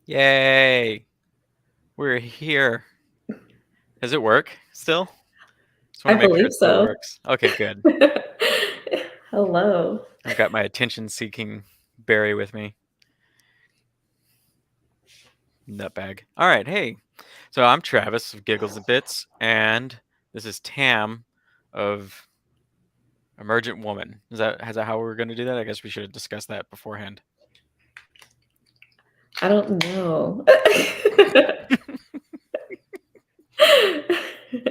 Yay! We're here. Does it work still? Just want I to make sure believe it still so. works. Okay, good. Hello. I've got my attention-seeking Barry with me. Nutbag. All right, hey. So I'm Travis of Giggles and Bits, and this is Tam of Emergent Woman. Is that how we're going to do that? I guess we should have discussed that beforehand. I don't know.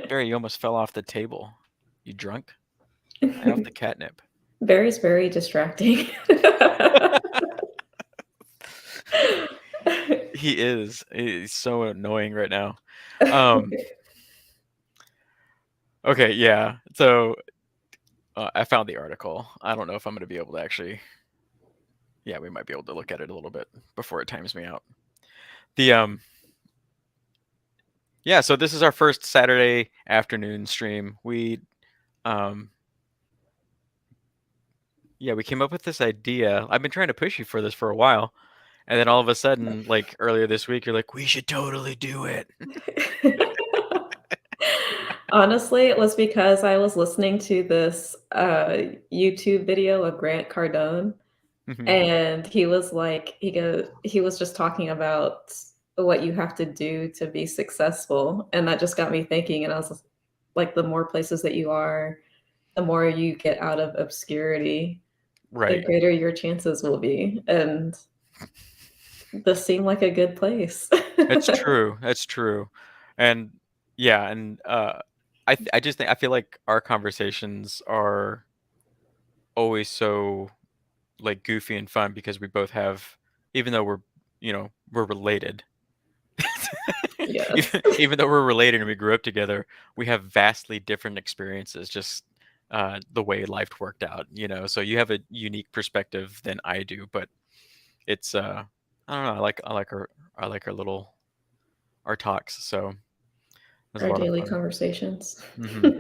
Barry, you almost fell off the table. You drunk? I have the catnip. Barry's very distracting. He is. He's so annoying right now. Um, okay, yeah. So I found the article. I don't know if I'm going to be able to actually. Yeah, we might be able to look at it a little bit before it times me out. The Yeah. So this is our first Saturday afternoon stream. Um, we came up with this idea. I've been trying to push you for this for a while, and then all of a sudden, like earlier this week, you're like, "We should totally do it." Honestly, it was because I was listening to this YouTube video of Grant Cardone, Mhm. and he was just talking about what you have to do to be successful, and that just got me thinking. And I was like, the more places that you are, the more you get out of obscurity, the Right. greater your chances will be. And this seemed like a good place. That's true. That's true. And yeah, and I just think I feel like our conversations are always so like goofy and fun because we both have, even though we're related, Yes. even though we're related and we grew up together, we have vastly different experiences. Just the way life worked out, So you have a unique perspective than I do, but it's I don't know. I like our talks. So it was a Our lot of daily fun. conversations. Hmm.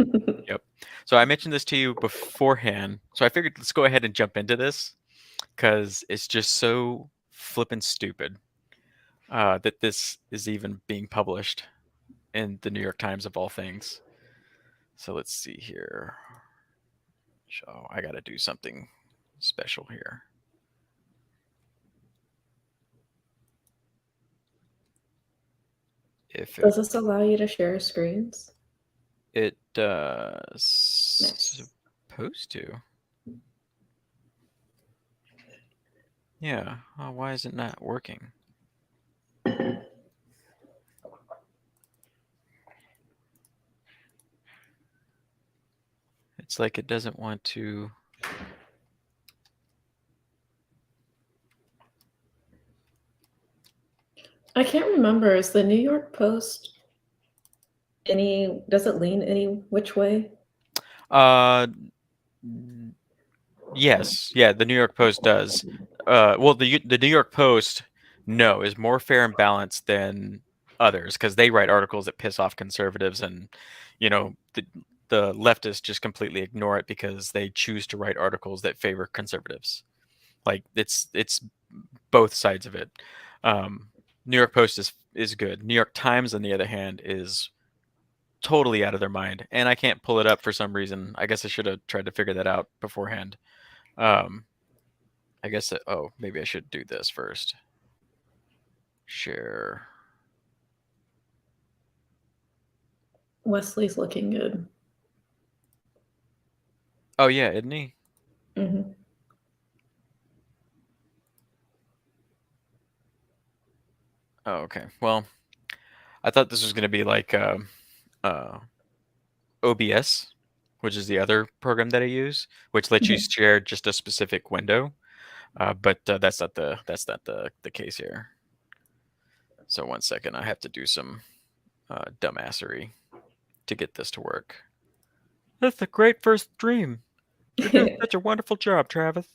Yep. So I mentioned this to you beforehand. So I figured let's go ahead and jump into this because it's just so flippin' stupid that this is even being published in the New York Times of all things. So let's see here. So I got to do something special here. If Does this allow you to share screens? it Nice. supposed to. Yeah. Why is it not working? It's like it doesn't want to. I can't remember. Is the New York Post does it lean any which way? Uh, yes. Yeah, the New York Post does. Well, the New York Post, no, is more fair and balanced than others because they write articles that piss off conservatives, and the leftists just completely ignore it because they choose to write articles that favor conservatives. Like it's both sides of it. Um, New York Post is good. New York Times, on the other hand, is totally out of their mind, and I can't pull it up for some reason. I guess I should have tried to figure that out beforehand. Um, I guess maybe I should do this first. Share. Wesley's looking good. Oh yeah, isn't he? Hmm. Oh, okay. Well, I thought this was going to be like uh, OBS, which is the other program that I use, which lets you Hmm. share just a specific window. But that's not the case here. So 1 second, I have to do some dumbassery to get this to work. That's a great first stream. You're doing such a wonderful job, Travis.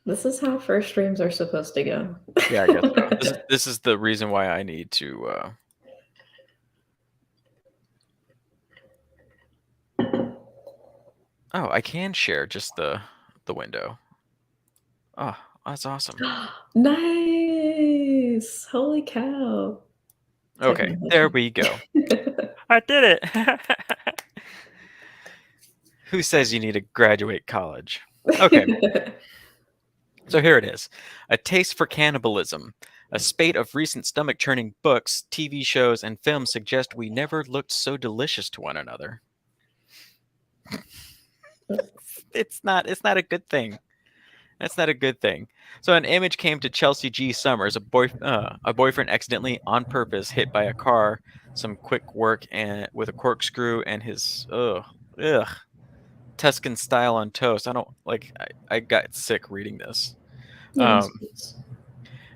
This is how first streams are supposed to go. Yeah, I guess so. This is the reason why I need to. Oh, I can share just the window. Oh, that's awesome. Nice. nice. Holy cow. Okay, there we go. I did it. Who says you need to graduate college? Okay, so here it is. A taste for cannibalism. A spate of recent stomach-churning books, TV shows, and films suggest we never looked so delicious to one another. It's not a good thing. That's not a good thing. So an image came to Chelsea G. Summers, a boyfriend accidentally on purpose hit by a car. Some quick work and with a corkscrew and his ugh Tuscan style on toast. I don't like. I got sick reading this. Yes, Um, please.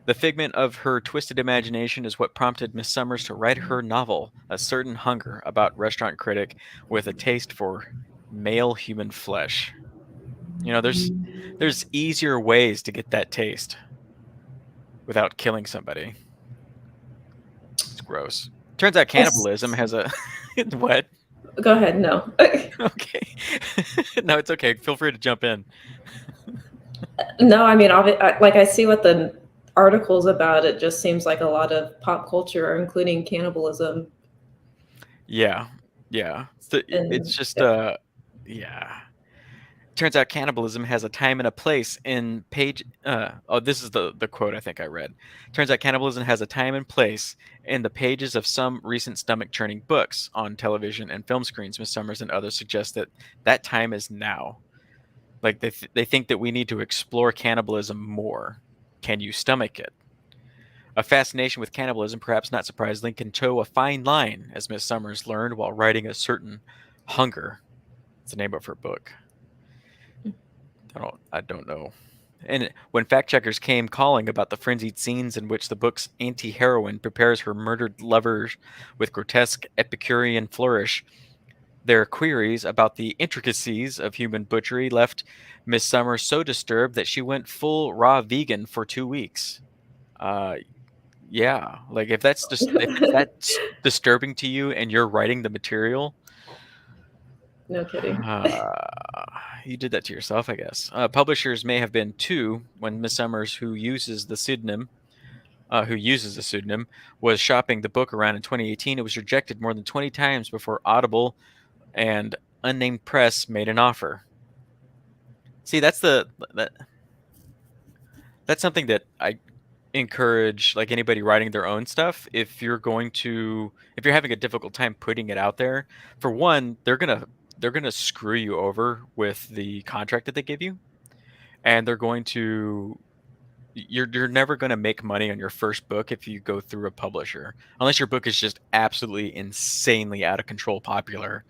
the figment of her twisted imagination is what prompted Miss Summers to write her novel, A Certain Hunger, about restaurant critic with a taste for male human flesh. You know, there's easier ways to get that taste without killing somebody. It's gross. Turns out cannibalism Yes. has a what? Go ahead. No. Okay. No, it's okay. Feel free to jump in. No, I mean, like I see what the articles about it just seems like a lot of pop culture, including cannibalism. Yeah. Yeah. It's And just yeah. Turns out cannibalism has a time and a place in page this is the quote I think I read. Turns out cannibalism has a time and place in the pages of some recent stomach churning books on television and film screens. Miss Summers and others suggest that that time is now. Like they think that we need to explore cannibalism more. Can you stomach it? A fascination with cannibalism, perhaps not surprisingly, can toe a fine line, as Miss Summers learned while writing A Certain Hunger. It's the name of her book. I don't know. And when fact checkers came calling about the frenzied scenes in which the book's anti heroine prepares her murdered lovers with grotesque Epicurean flourish, their queries about the intricacies of human butchery left Miss Summers so disturbed that she went full raw vegan for 2 weeks. Uh, yeah, like if it's that disturbing to you and you're writing the material, no kidding. uh, you did that to yourself, I guess. Publishers may have been too when Miss Summers, who uses a pseudonym, was shopping the book around in 2018. It was rejected more than 20 times before Audible and unnamed press made an offer. See, that's something that I encourage like anybody writing their own stuff. If you're having a difficult time putting it out there, for one, they're gonna screw you over with the contract that they give you, and you're never going to make money on your first book if you go through a publisher, unless your book is just absolutely insanely out of control popular.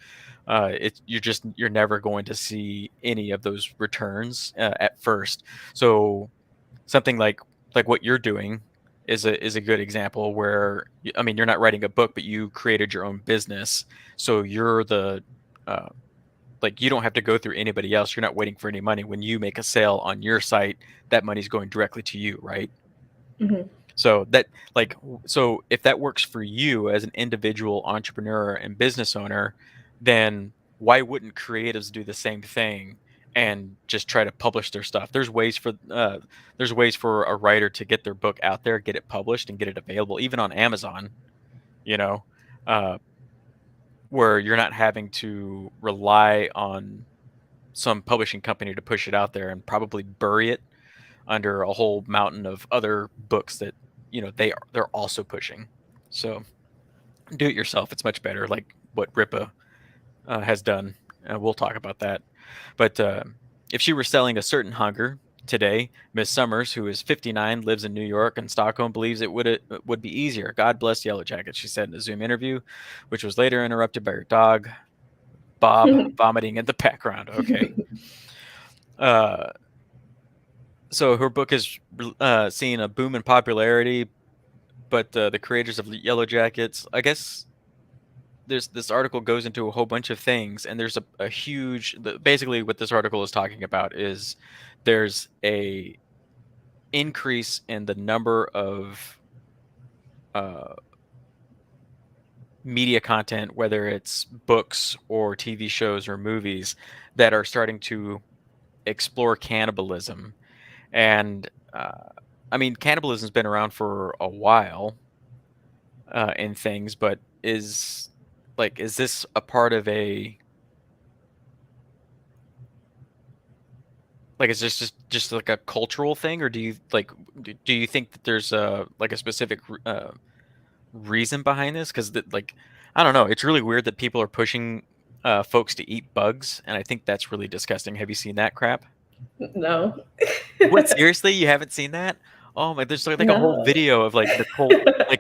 You're never going to see any of those returns at first. So something like what you're doing is a good example where I mean you're not writing a book, but you created your own business, so you're the uh, like you don't have to go through anybody else. You're not waiting for any money. When you make a sale on your site, that money's going directly to you, right? Hmm. So that like so if that works for you as an individual entrepreneur and business owner, then why wouldn't creatives do the same thing and just try to publish their stuff? There's ways for a writer to get their book out there, get it published, and get it available, even on Amazon. You know, uh, where you're not having to rely on some publishing company to push it out there and probably bury it under a whole mountain of other books that they're also pushing. So do it yourself. It's much better, like what Ripa has done. We'll talk about that. But if she were selling A Certain Hunger today, Miss Summers, who is 59, lives in New York and Stockholm, believes it would be easier. God bless Yellow Jacket, she said in a Zoom interview, which was later interrupted by her dog Bob vomiting in the background. Okay. Uh, so her book has seen a boom in popularity, but the creators of Yellow Jackets, I guess, this article goes into a whole bunch of things, and there's a huge. Basically, what this article is talking about is there's a increase in the number of uh, media content, whether it's books or TV shows or movies, that are starting to explore cannibalism and I mean, cannibalism's been around for a while in things, but is this a part of a like is this just like a cultural thing, or do you like do you think that there's a like a specific reason behind this? Because like I don't know, it's really weird that people are pushing folks to eat bugs, and I think that's really disgusting. Have you seen that crap? No. What, seriously? You haven't seen that? Oh my, there's like a whole No. video of like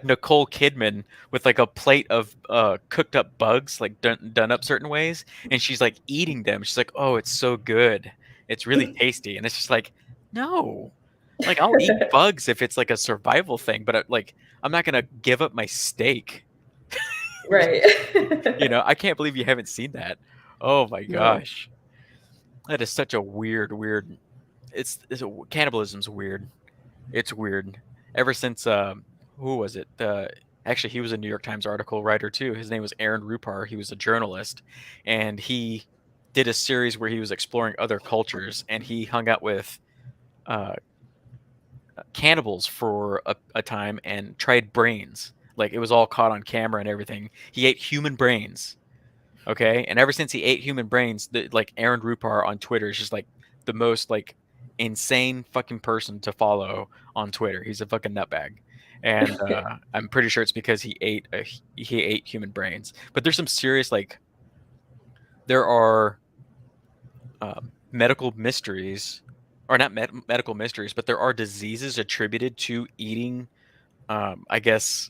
Nicole Kidman with like a plate of cooked up bugs, like done up certain ways, and she's like eating them. She's like, "Oh, it's so good. It's really tasty." And it's just like, "No." Like I'll eat bugs if it's like a survival thing, but like I'm not gonna give up my steak. Right. You know, I can't believe you haven't seen that. Oh my No. gosh. That is such a weird. Cannibalism's weird. It's weird. Ever since who was it? Actually, he was a New York Times article writer too. His name was Aaron Rupar. He was a journalist, and he did a series where he was exploring other cultures, and he hung out with uh, cannibals for a time and tried brains. Like it was all caught on camera and everything. He ate human brains. Okay, and ever since he ate human brains, like Aaron Rupar on Twitter is just like the most like insane fucking person to follow on Twitter. He's a fucking nutbag, and I'm pretty sure it's because he ate human brains. But there's some serious like there are medical mysteries, or not medical mysteries, but there are diseases attributed to eating. I guess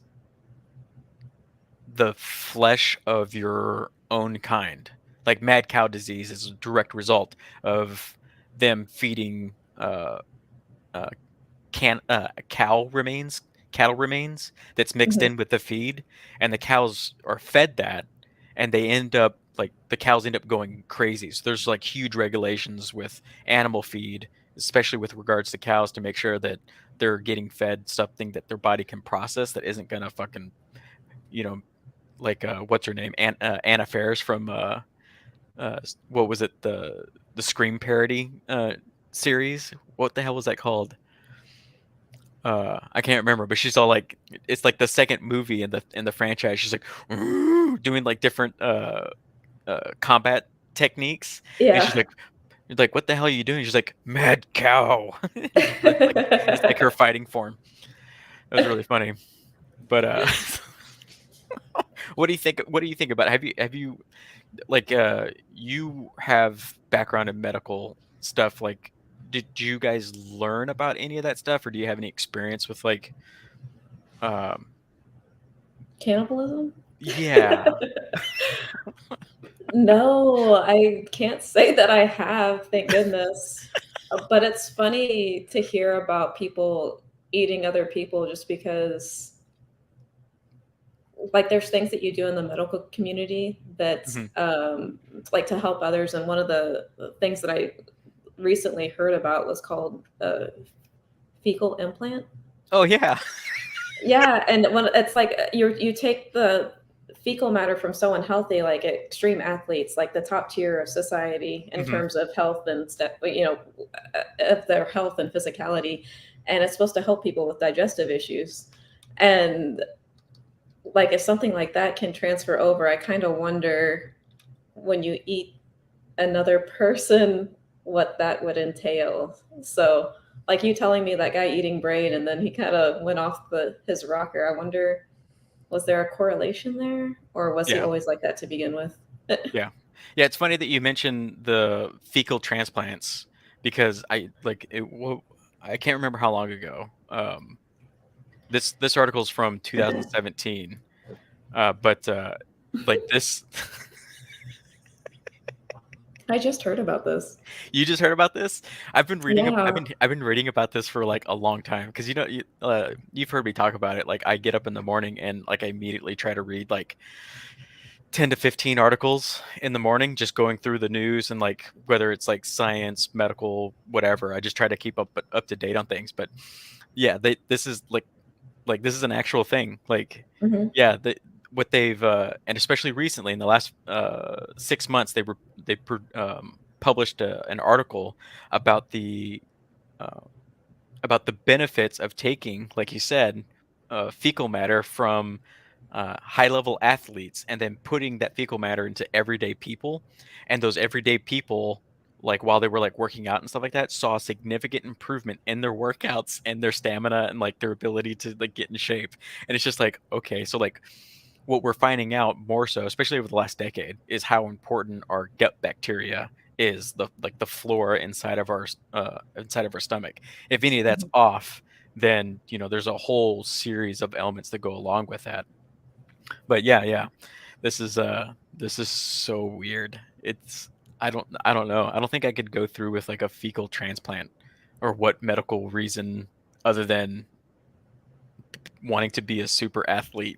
the flesh of your own kind. Like mad cow disease is a direct result of them feeding uh, cattle remains that's mixed Mhm. in with the feed, and the cows are fed that, and they end up like the cows end up going crazy. So there's like huge regulations with animal feed, especially with regards to cows, to make sure that they're getting fed something that their body can process that isn't gonna fucking you know like what's her name, Anna Faris from what was it, the Scream parody series? What the hell was that called? I can't remember, but she's all like, it's like the second movie in the franchise. She's like doing like different combat techniques, and Yeah. she's like, what the hell are you doing? She's like, mad cow. It's like her fighting form. That was really funny. But what do you think? What do you think about it? Have you like you have background in medical stuff, like did you guys learn about any of that stuff, or do you have any experience with like um Cannibalism? yeah. No, I can't say that I have, thank goodness. But it's funny to hear about people eating other people just because, like, there's things that you do in the medical community that, Mhm. like, to help others, and one of the things that I recently heard about was called a fecal implant. Oh yeah. Yeah, and when it's like, you take the fecal matter from someone healthy, like extreme athletes, like the top tier of society in Hmm. terms of health and stuff, of their health and physicality, and it's supposed to help people with digestive issues. And like if something like that can transfer over, I kind of wonder when you eat another person what that would entail. So like you telling me that guy eating brain and then he kind of went off the his rocker. I wonder, was there a correlation there, or was he Yeah. always like that to begin with? Yeah. Yeah, it's funny that you mentioned the fecal transplants, because I can't remember how long ago. This article's from 2017. But like this I just heard about this. You just heard about this? Yeah. I've been reading about this for like a long time, because you've heard me talk about it. Like I get up in the morning and like I immediately try to read like 10 to 15 articles in the morning, just going through the news, and like whether it's like science, medical, whatever. I just try to keep up to date on things. But yeah, this is like this is an actual thing. Like Hmm. yeah, what they've and especially recently in the last 6 months, published an article about the uh, about the benefits of taking, like you said, fecal matter from high level athletes and then putting that fecal matter into everyday people. And those everyday people, like while they were like working out and stuff like that, saw a significant improvement in their workouts and their stamina and like their ability to like get in shape. And it's just like, okay, so like what we're finding out more so, especially over the last decade, is how important our gut bacteria is, the like the flora inside of our stomach. If any of that's off, then there's a whole series of elements that go along with that. But yeah, yeah, this is so weird. It's I don't know. I don't think I could go through with like a fecal transplant or what medical reason other than wanting to be a super athlete.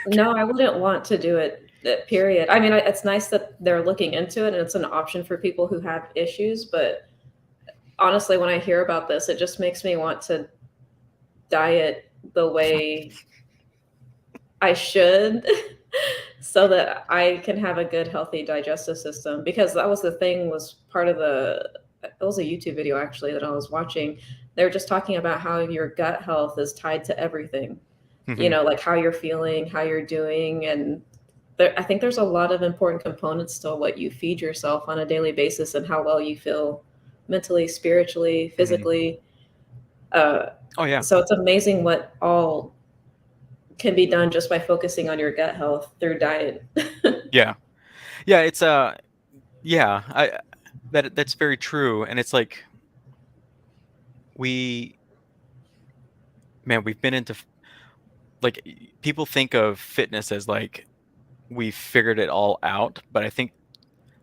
No, I wouldn't want to do it, period. I mean, it's nice that they're looking into it and it's an option for people who have issues, but honestly, when I hear about this, it just makes me want to diet the way I should so that I can have a good, healthy digestive system. Because that was the thing, was part of it was a YouTube video actually that I was watching. They were just talking about how your gut health is tied to everything, Mhm. like how you're feeling, how you're doing. And I think there's a lot of important components to what you feed yourself on a daily basis and how well you feel mentally, spiritually, Mhm. physically. Uh, Oh yeah. so it's amazing what all can be done just by focusing on your gut health through diet. Yeah. Yeah, it's yeah, I that's very true, and it's like we we've been into like people think of fitness as like we've figured it all out, but I think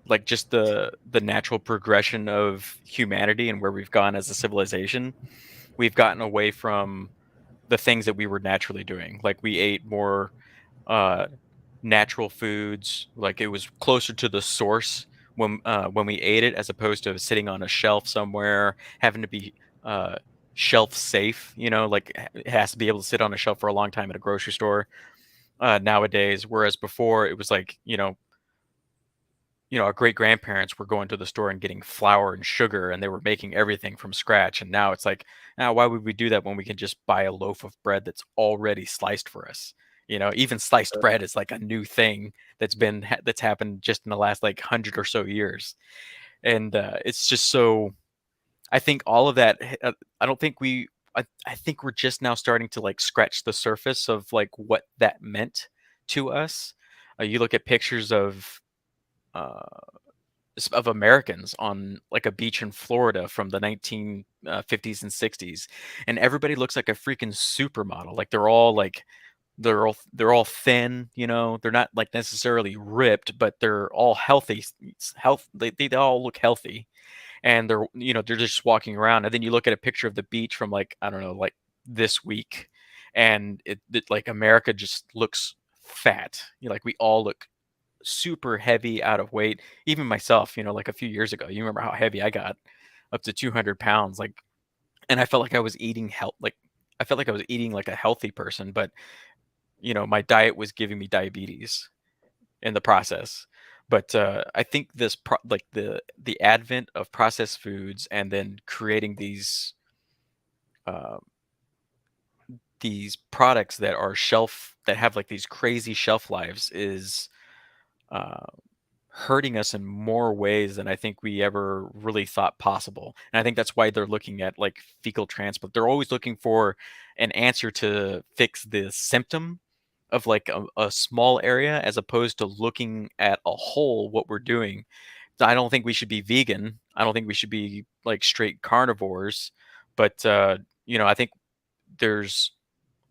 like just the natural progression of humanity and where we've gone as a civilization, we've gotten away from the things that we were naturally doing. Like we ate more uh natural foods, like it was closer to the source when we ate it, as opposed to sitting on a shelf somewhere having to be uh shelf safe, like it has to be able to sit on a shelf for a long time at a grocery store nowadays, whereas before it was like our great grandparents were going to the store and getting flour and sugar, and they were making everything from scratch. And now it's like, now why would we do that when we can just buy a loaf of bread that's already sliced for us? Even sliced bread is like a new thing that's happened just in the last like 100 or so years. And it's just so, I think all of that, I don't think I think we're just now starting to like scratch the surface of like what that meant to us. You look at pictures uh, of Americans on like a beach in Florida from the 1950s and 60s, and everybody looks like a freaking supermodel. Like they're all thin, they're not like necessarily ripped, but they're all healthy. They all look healthy, and they're just walking around. And then you look at a picture of the beach from like, I don't know, like this week, and like America just looks fat. Like we all look super heavy, out of weight. Even myself, like a few years ago, you remember how heavy I got, up to 200 pounds. Like, and I felt like I was eating I felt like I was eating like a healthy person, but my diet was giving me diabetes in the process. But I think like the advent of processed foods and then creating uh, these products that have like these crazy shelf lives is uh, hurting us in more ways than I think we ever really thought possible. And I think that's why they're looking at like fecal transplant. They're always looking for an answer to fix the symptom of like a small area, as opposed to looking at a whole what we're doing. I don't think we should be vegan. I don't think we should be like straight carnivores. But I think there's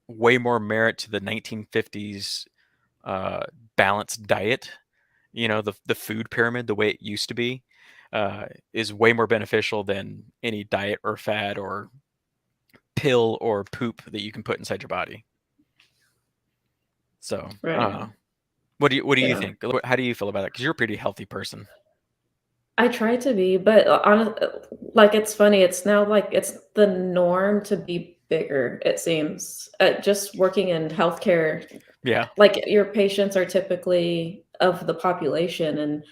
way more merit to the 1950s uh, balanced diet. The food pyramid, the way it used to be, is way more beneficial than any diet or fad or pill or poop that you can put inside your body. So, Right. what do you Yeah. think? How do you feel about it? Because you're a pretty healthy person. I try to be, but like it's funny. It's now like it's the norm to be bigger, it seems. Just working in healthcare, Yeah, like your patients are typically of the population, and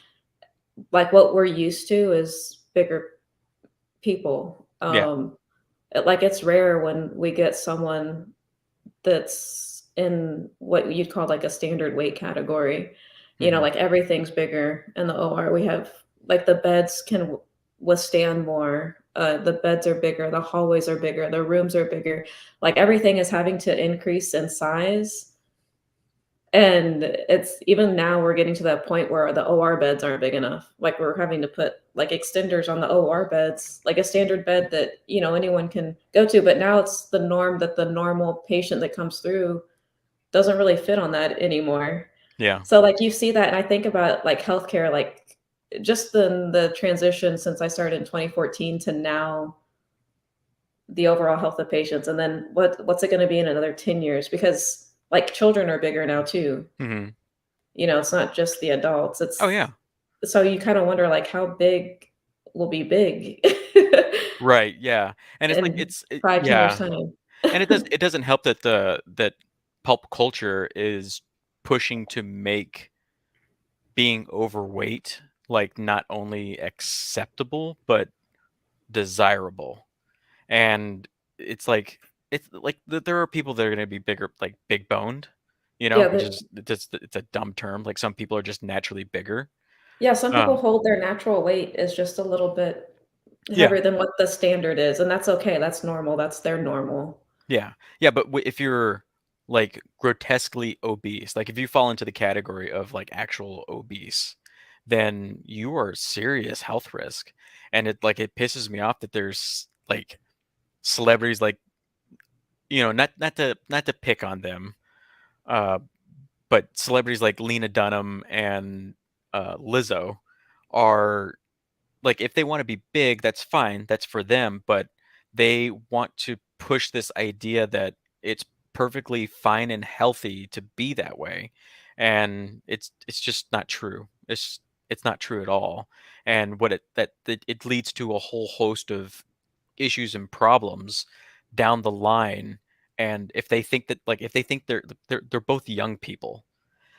like what we're used to is bigger people. yeah, Like it's rare when we get someone that's in what you'd call like a standard weight category. You know, Hmm. like everything's bigger in the OR. We have like the beds can withstand more. The beds are bigger, the hallways are bigger, the rooms are bigger. Like everything is having to increase in size. And it's even now we're getting to that point where the OR beds aren't big enough. Like we're having to put like extenders on the OR beds, like a standard bed that, you know, anyone can go to. But now it's the norm that the normal patient that comes through doesn't really fit on that anymore. Yeah. So like you see that, and I think about like healthcare, like just the transition since I started in 2014 to now, the overall health of patients, and then what's it going to be in another 10 years? Because like children are bigger now too. Hmm. You know, it's not just the adults. Oh It's yeah. so you kind of wonder like how big will be big Right. Yeah. And it's like in 5, 10 years yeah, time. and it doesn't help that that pulp culture is pushing to make being overweight like not only acceptable but desirable. And it's like there are people that are going to be bigger, like big boned, you know, Yeah, which is it's a dumb term. Like some people are just naturally bigger. yeah, some people Um, hold their natural weight is just a little bit yeah, heavier than what the standard is, and that's okay. That's normal. That's their normal. yeah, yeah. But if you're like grotesquely obese, like if you fall into the category of like actual obese, then you are a serious health risk. And it pisses me off that there's like celebrities like, you know, not to pick on them, uh, but celebrities like Lena Dunham and Lizzo are like, if they want to be big, that's fine, that's for them, but they want to push this idea that it's perfectly fine and healthy to be that way, and it's just not true. It's not true at all, and what it leads to a whole host of issues and problems down the line. And if they think that, like, if they think they're both young people,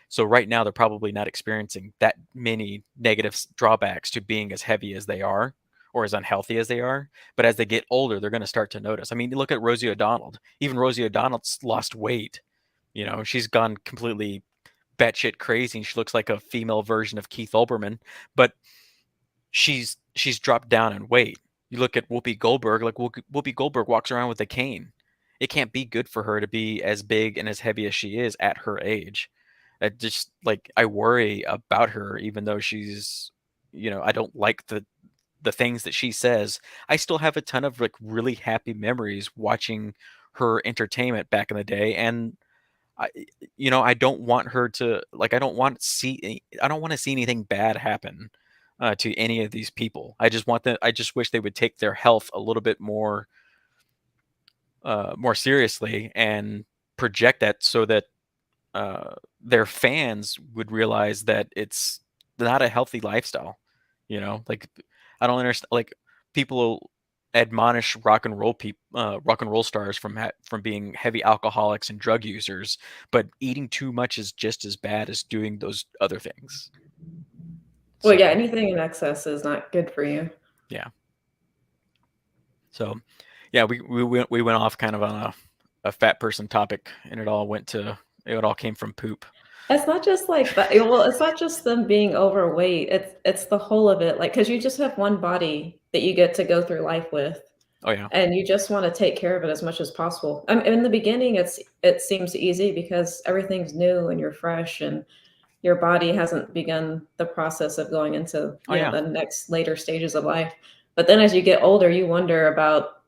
so right now they're probably not experiencing that many negative drawbacks to being as heavy as they are or as unhealthy as they are. But as they get older, they're going to start to notice. I mean, look at Rosie O'Donnell. Even Rosie O'Donnell's lost weight. You know, she's gone completely batshit crazy. She looks like a female version of Keith Olbermann, but she's dropped down in weight. You look at Whoopi Goldberg, like Whoopi Goldberg walks around with a cane. It can't be good for her to be as big and as heavy as she is at her age. I just like I worry about her, even though she's, you know, I don't like the things that she says. I still have a ton of like really happy memories watching her entertainment back in the day, and I, you know, I don't want her to like. I don't want to see anything bad happen to any of these people. I just want them. I just wish they would take their health a little bit more seriously and project that so that their fans would realize that it's not a healthy lifestyle. You know, like I don't understand. Like people admonish rock and roll stars from being heavy alcoholics and drug users, but eating too much is just as bad as doing those other things. Well, So yeah, anything in excess is not good for you. yeah, so yeah, we went off kind of on a fat person topic, and it all came from poop. It's not just like that. Well, it's not just them being overweight. It's the whole of it. Like, because you just have one body that you get to go through life with, Oh yeah, and you just want to take care of it as much as possible. In the beginning, it seems easy because everything's new and you're fresh, and your body hasn't begun the process of going into, oh you know, yeah. the next later stages of life. But then as you get older, you wonder about,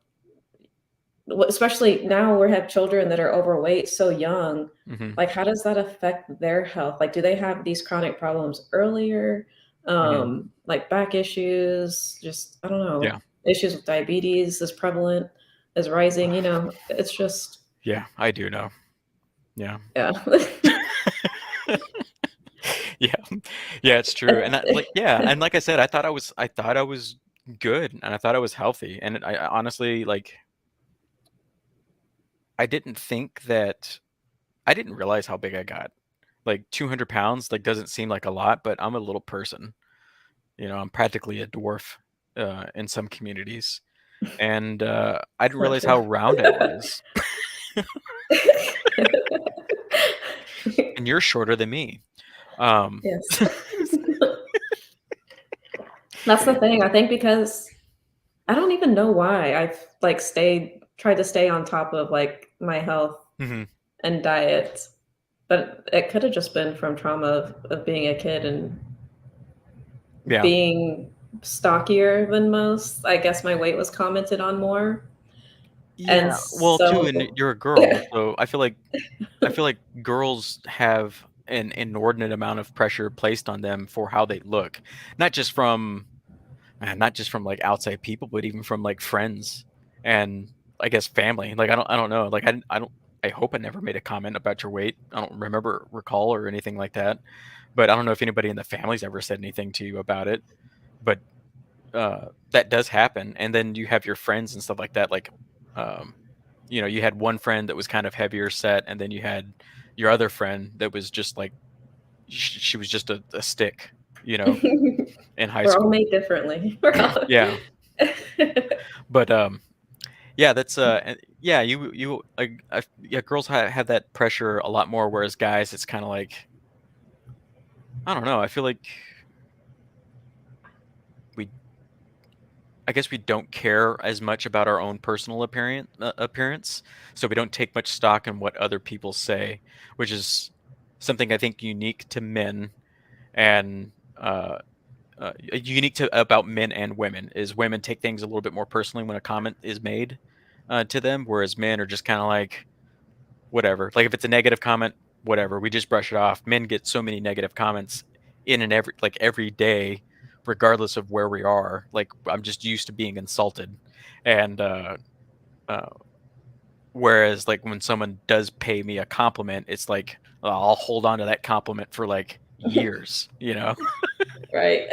especially now we have children that are overweight so young. Hmm. Like, how does that affect their health? Like, do they have these chronic problems earlier? Hmm. Like back issues, just, I don't Yeah, know, issues with diabetes is prevalent, is rising, you know, it's just, yeah, I do know. Yeah. yeah. Yeah. Yeah, it's true. And that, like, yeah, and like I said, I thought I was good and I thought I was healthy. And I honestly, like, I didn't think that I didn't realize how big I got. Like 200 pounds, like, doesn't seem like a lot, but I'm a little person. You know, I'm practically a dwarf in some communities. and I didn't It's not realize true. how round I was. And you're shorter than me. Yes. That's the thing. I think because I don't even know why I've like tried to stay on top of like my health Mhm. and diet, but it could have just been from trauma of being a kid and Yeah. being stockier than most. I guess my weight was commented on more. Yeah, And well, too, so and you're a girl, so I feel like girls have an inordinate amount of pressure placed on them for how they look, not just from not just from like outside people, but even from like friends and I guess family. Like I don't know. Like I don't I hope I never made a comment about your weight. I don't recall or anything like that. But I don't know if anybody in the family's ever said anything to you about it. But that does happen. And then you have your friends and stuff like that. Like um, you had one friend that was kind of heavier set, and then you had your other friend that was just like she was just a stick, you know, in high we're all school. made differently. We're all Yeah. But yeah, that's yeah, yeah, girls have that pressure a lot more, whereas guys, it's kind of like I don't know. I feel like we, I guess we don't care as much about our own personal appearance, so we don't take much stock in what other people say, which is something I think unique to men and unique to about men and women. Is women take things a little bit more personally when a comment is made to them, whereas men are just kind of like whatever. Like if it's a negative comment, whatever. We just brush it off. Men get so many negative comments in and every day, regardless of where we are. Like I'm just used to being insulted, and uh, whereas like when someone does pay me a compliment, it's like I'll hold on to that compliment for like years, you know. right.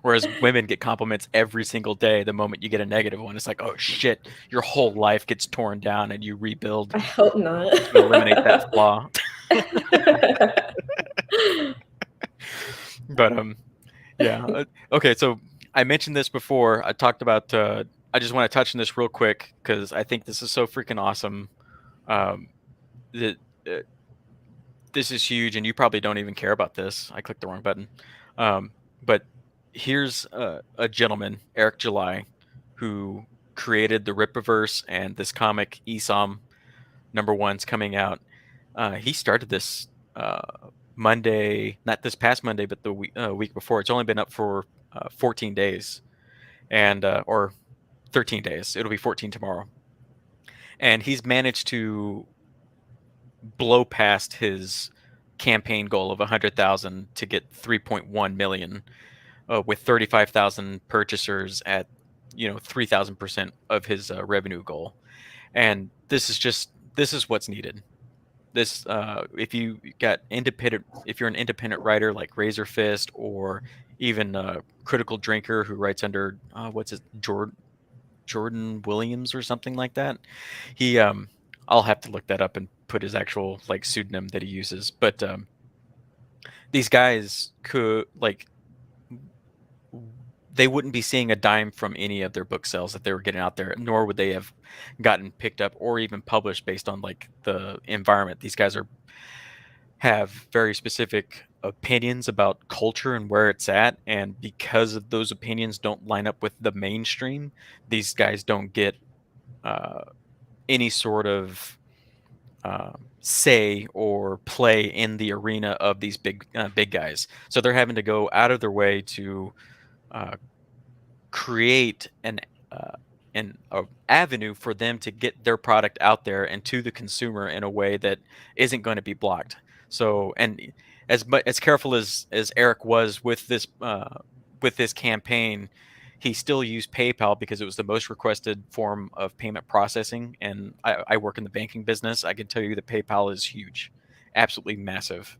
Whereas women get compliments every single day. The moment you get a negative one, it's like, oh shit, your whole life gets torn down and you rebuild I hope not. to eliminate that flaw. But yeah. Okay, so I mentioned this before. I talked about. I just want to touch on this real quick because I think this is so freaking awesome. Um, that uh, this is huge, and you probably don't even care about this. I clicked the wrong button. But here's a gentleman, Eric July, who created the Rippaverse and this comic ESOM #1's coming out. He started this uh, Monday, not this past Monday, but the week before. It's only been up for 14 days, and or 13 days. It'll be 14 tomorrow, and he's managed to blow past his campaign goal of 100,000 to get 3.1 million, with 35,000 purchasers at 3,000% of his revenue goal. And this is what's needed. This if you got independent if you're an independent writer like Razor Fist, or even Critical Drinker, who writes under what's his Jordan Williams or something like that. He I'll have to look that up and put his actual like pseudonym that he uses. But these guys could like they wouldn't be seeing a dime from any of their book sales that they were getting out there, nor would they have gotten picked up or even published based on like the environment. These guys have very specific opinions about culture and where it's at, and because of those opinions don't line up with the mainstream, these guys don't get uh, any sort of say or play in the arena of these big guys. So they're having to go out of their way to uh, create uh, an avenue for them to get their product out there and to the consumer in a way that isn't going to be blocked. So, and as careful as Eric was with this campaign, he still used PayPal because it was the most requested form of payment processing. And I work in the banking business. I can tell you that PayPal is huge, absolutely massive,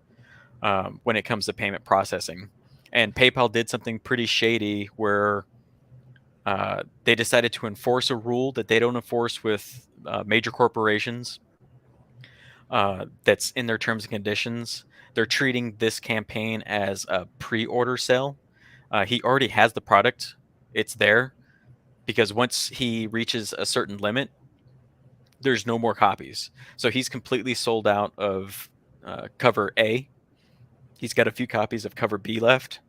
when it comes to payment processing. And PayPal did something pretty shady where they decided to enforce a rule that they don't enforce with major corporations, that's in their terms and conditions. They're treating this campaign as a pre order sale. He already has the product, it's there. because once he reaches a certain limit, there's no more copies. So he's completely sold out of cover A. He's got a few copies of cover B left.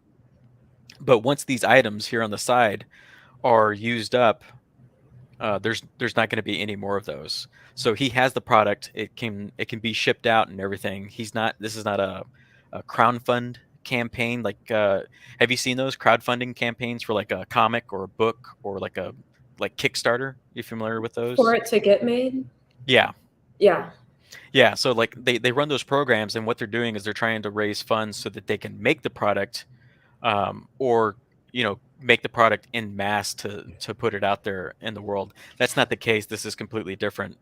But once these items here on the side are used up, there's not going to be any more of those. So he has the product. It can be shipped out and everything. He's not. This is not a crowdfund campaign. Like, have you seen those crowdfunding campaigns for like a comic or a book or like Kickstarter? You familiar with For those? it to get made? Yeah, Yeah. yeah. So like they run those programs, and what they're doing is they're trying to raise funds so that they can make the product, or make the product in mass to put it out there in the world. That's not the case. This is completely different.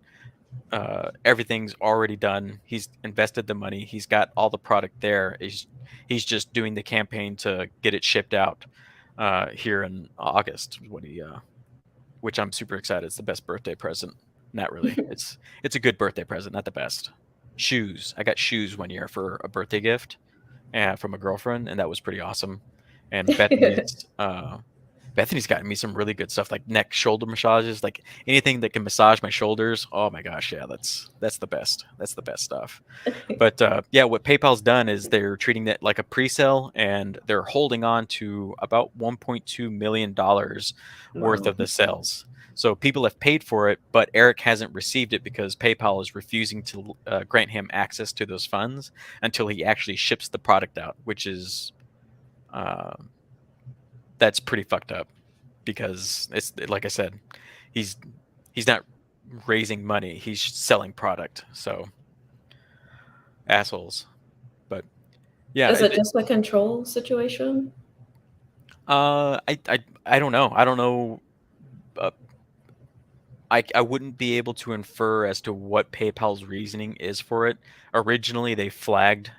Everything's already done. He's invested the money. He's got all the product there. He's just doing the campaign to get it shipped out here in August. Which I'm super excited. It's the best birthday present. Not really. It's a good birthday present, not the best. Shoes. I got shoes one year for a birthday gift from a girlfriend, and that was pretty awesome. And Bethany's gotten me some really good stuff, like neck shoulder massages, like anything that can massage my shoulders. Oh my gosh, yeah, that's the best. That's the best stuff. But yeah, what PayPal's done is they're treating that like a pre-sale, and they're holding on to about $1.2 million worth Wow. of the sales. So people have paid for it, but Eric hasn't received it because PayPal is refusing to grant him access to those funds until he actually ships the product out, which is uh, that's pretty fucked up because it's like I said, he's he's not raising money, he's selling product. So assholes. But yeah, Is it just a control situation? I don't know. I don't know. Uh, I wouldn't be able to infer as to what PayPal's reasoning is for it. Originally, they flagged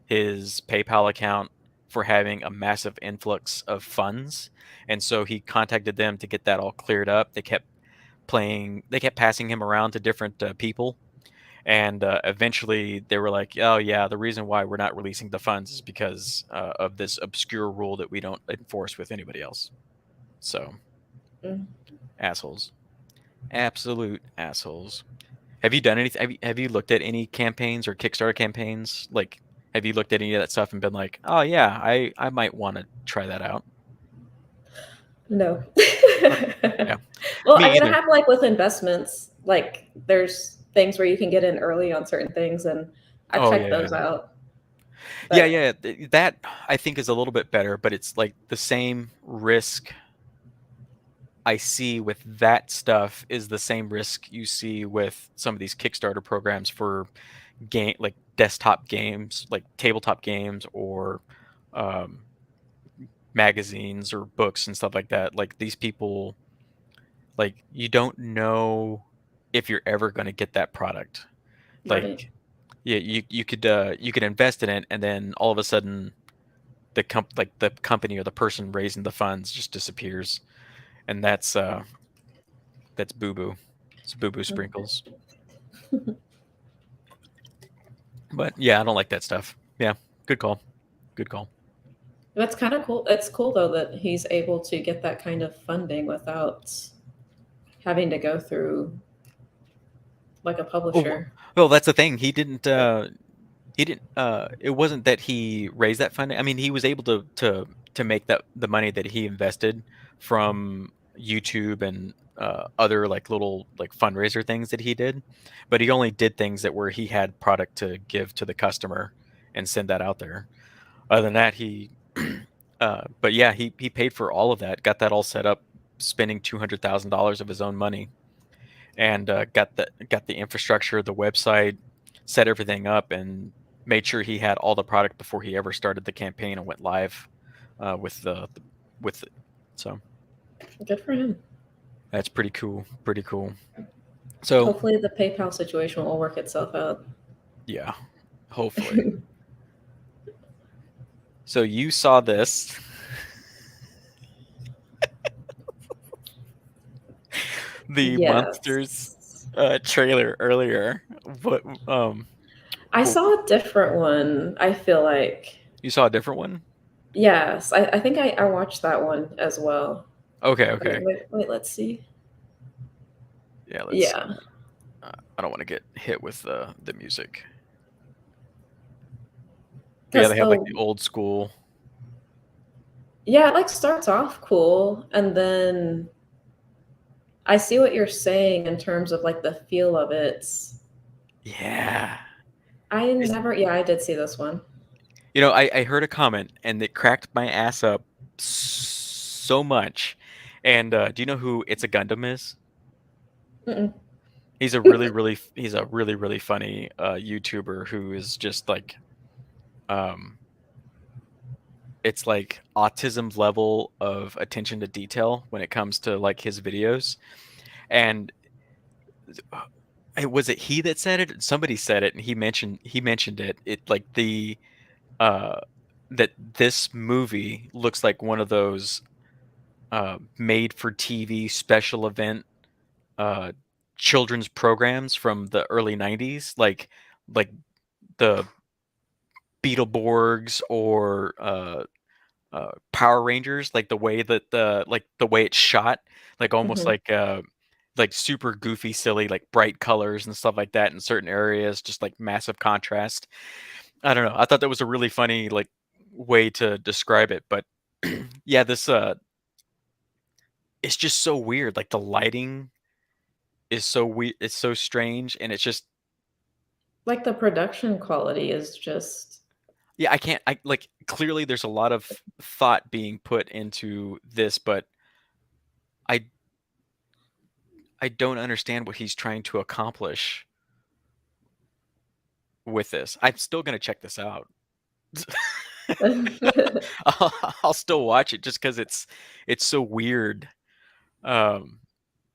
his PayPal account for having a massive influx of funds, and so he contacted them to get that all cleared up. They kept passing him around to different people, and eventually they were like, "Oh yeah, the reason why we're not releasing the funds is because of this obscure rule that we don't enforce with anybody else." So Mm. assholes, absolute assholes. Have you done anything? Have you looked at any campaigns or Kickstarter campaigns? Like, have you looked at any of that stuff and been like, "Oh yeah, I might want to try that out." No. Okay. Yeah, Well, I me mean, I either. have like with investments, like there's things where you can get in early on certain things, and I've Oh checked yeah, those out. yeah, But yeah. That I think is a little bit better, but it's like the same risk I see with that stuff is the same risk you see with some of these Kickstarter programs for like desktop games, like tabletop games or um, magazines or books and stuff like that. Like these people, like you don't know if you're ever going to get that product. right. Like, yeah, you could invest in it, and then all of a sudden the company or the person raising the funds just disappears, and that's boo boo. It's boo boo sprinkles. But yeah, I don't like that stuff. Yeah, good call. Good call. That's kind of cool. It's cool though that he's able to get that kind of funding without having to go through like a Oh, publisher. well, that's the thing. He didn't. It wasn't that he raised that funding. I mean, he was able to make that the money that he invested from YouTube and other like little like fundraiser things that he did, but he only did things that where he had product to give to the customer and send that out there. Other than that, but yeah, he paid for all of that, got that all set up, spending $200,000 of his own money, and got the infrastructure, the website, set everything up, and made sure he had all the product before he ever started the campaign and went live with with it. So Good for him. that's pretty cool. Pretty cool. So Hopefully, the PayPal situation will work itself out. yeah, hopefully. So you saw this, the Monsters Yes. trailer earlier. What I wh- saw a different one, I feel like. you saw a different one? Yes, I think I watched that one as well. Okay, Wait, okay. wait, wait, let's see. Yeah, let's see. Yeah, I don't want to get hit with the music. But yeah, they because have like the the old school. yeah, it like starts off cool, and then I see what you're saying in terms of like the feel of it. Yeah. It's, Yeah, I did see this one. I heard a comment and it cracked my ass up so much. And do you know who It's a Gundam is? Mm-mm. He's a really really funny YouTuber who is just like um it's like autism level of attention to detail when it comes to like his videos. And was it he that said it? Somebody said it, and he mentioned it. It like the uh that this movie looks like one of those made for TV special event uh children's programs from the early 90s, like the Beetleborgs or Power Rangers, like the way it's shot, like almost Mhm. like super goofy, silly, like bright colors and stuff like that in certain areas, just like massive contrast. I don't know. I thought that was a really funny like way to describe it, but yeah, this it's just so weird. Like the lighting is so weird. It's so strange, and it's just Like, the production quality is just yeah. I can't. I like clearly there's a lot of thought being put into this, but I I don't understand what he's trying to accomplish with this. I'm still gonna check this out. I'll, I'll still watch it just because it's so weird. Um,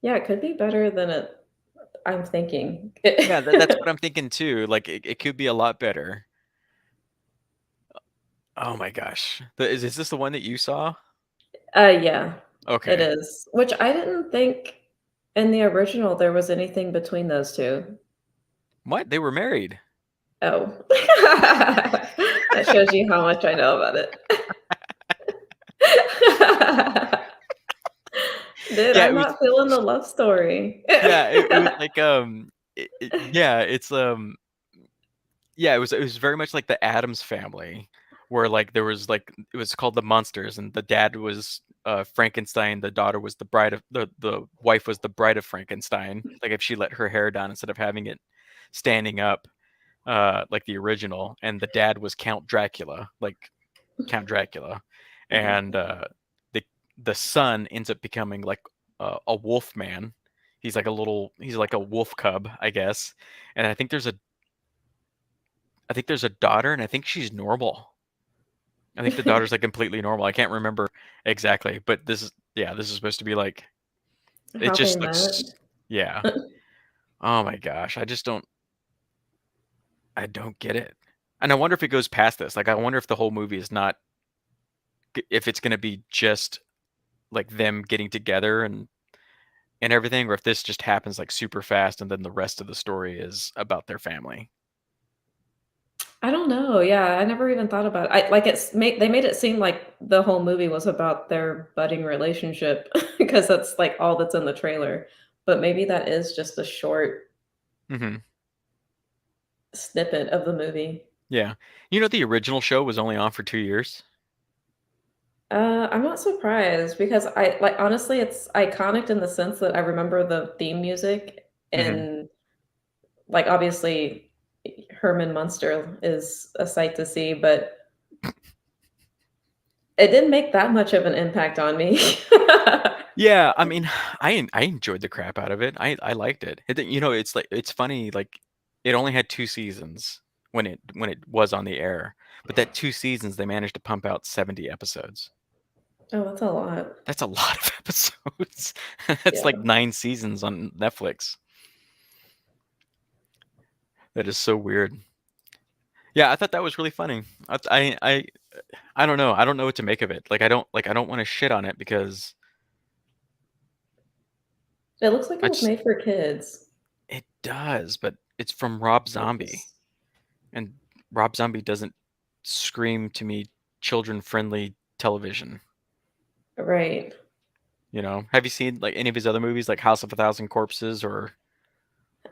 Yeah, it could be better than I'm thinking. yeah, that's what I'm thinking too. Like it could be a lot better. Oh my gosh, is this the one that you saw? Yeah, it Okay, is, which I didn't think in the original there was anything between those 2. what they were married? Oh. That shows you how much I know about it. Dude, Yeah, I'm not feeling the love story. yeah, it was like yeah, it was very much like the Adams family, where like there was like it was called the Munsters, and the dad was Frankenstein, the daughter was the bride of the wife was the bride of Frankenstein. Like if she let her hair down instead of having it standing up, like the original, and the dad was Count Dracula, like Count Dracula, and the the son ends up becoming like a wolf man. He's like a wolf cub, I guess. And I think there's a daughter, and I think she's normal. I think the daughter's like completely normal. I can't remember exactly, but this is supposed to be like it How they just met. looks yeah. Oh my gosh, I don't get it. And I wonder if it goes past this. Like I wonder if the whole movie is not if it's going to be just like them getting together and everything, or if this just happens like super fast and then the rest of the story is about their family. I don't know, yeah, I never even thought about it. I like, they made it seem like the whole movie was about their budding relationship because that's, like, all that's in the trailer, but maybe that is just a short Hmm. snippet of the movie. Yeah, the original show was only on for 2 years. I'm not surprised because honestly, it's iconic in the sense that I remember the theme music Hmm. and, like, obviously, Herman Munster is a sight to see, but it didn't make that much of an impact on me. Yeah, I mean, I enjoyed the crap out of it. I liked it. It's like it's funny. Like it only had 2 seasons when it was on the air, but that 2 seasons they managed to pump out 70 episodes. Oh, that's a lot. That's a lot of episodes. That's Yeah. like 9 seasons on Netflix. That is so weird. Yeah, I thought that was really funny. I don't know. I don't know what to make of it. I don't want to shit on it because It looks like it I was just made for kids. it does, but it's from Rob Like Zombie. this. And Rob Zombie doesn't scream to me children friendly television. Right. You know, have you seen like any of his other movies, like House of a Thousand Corpses or?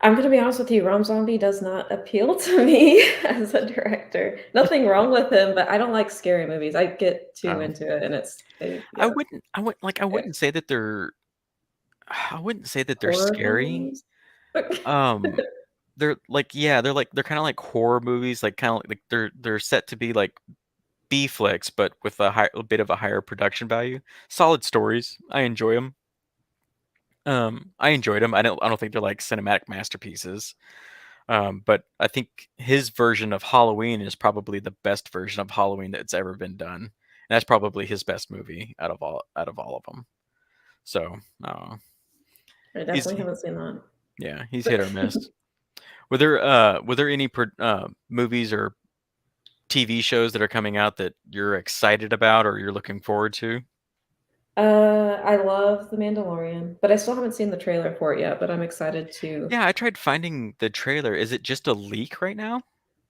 I'm gonna be honest with you, Rob Zombie does not appeal to me as a director. Nothing wrong with him, but I don't like scary movies. I get too Oh, into it, and yeah, I eh, wouldn't say that they're, I wouldn't say that they're horror scary. films. Um, they're like, yeah, they're kind of like horror movies, like kind of like they're set to be like B flicks, but with a bit of a higher production value. Solid stories. I enjoy them. I enjoyed them. I don't think they're like cinematic masterpieces. But I think his version of Halloween is probably the best version of Halloween that's ever been done. And that's probably his best movie out of all of them. So I he's definitely haven't seen that. yeah, he's hit or miss. Were there any movies or TV shows that are coming out that you're excited about or you're looking forward to? I love The Mandalorian, but I still haven't seen the trailer for it yet, but I'm excited to. Yeah, I tried finding the trailer. Is it just a leak right now?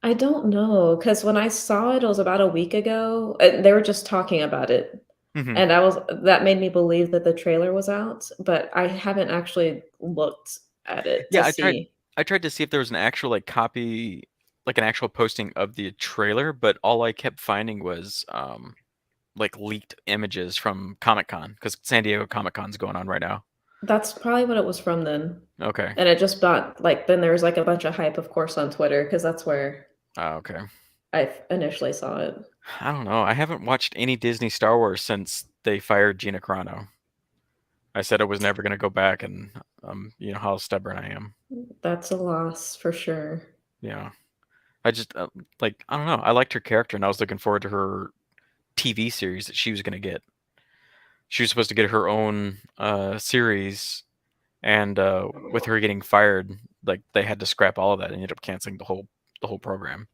I don't know, because when I saw it, it was about a week ago, and they were just talking about it, Hmm. and that made me believe that the trailer was out, but I haven't actually looked at it to Yeah, see. I tried to see if there was an actual like copy, like an actual posting of the trailer, but all I kept finding was like leaked images from Comic-Con because San Diego Comic-Con's going on right now. That's probably what it was from then, Okay. and it just bought like, then there was, like, a bunch of hype, of course, on Twitter, because that's where Okay. I initially saw it. I don't know. I haven't watched any Disney Star Wars since they fired Gina Carano. I said I was never going to go back, and you know how stubborn I am. That's a loss for sure. Yeah. I just like I don't know. I liked her character, and I was looking forward to her TV series that she was going to get. She was supposed to get her own series, and with her getting fired, like they had to scrap all of that and ended up canceling the whole program.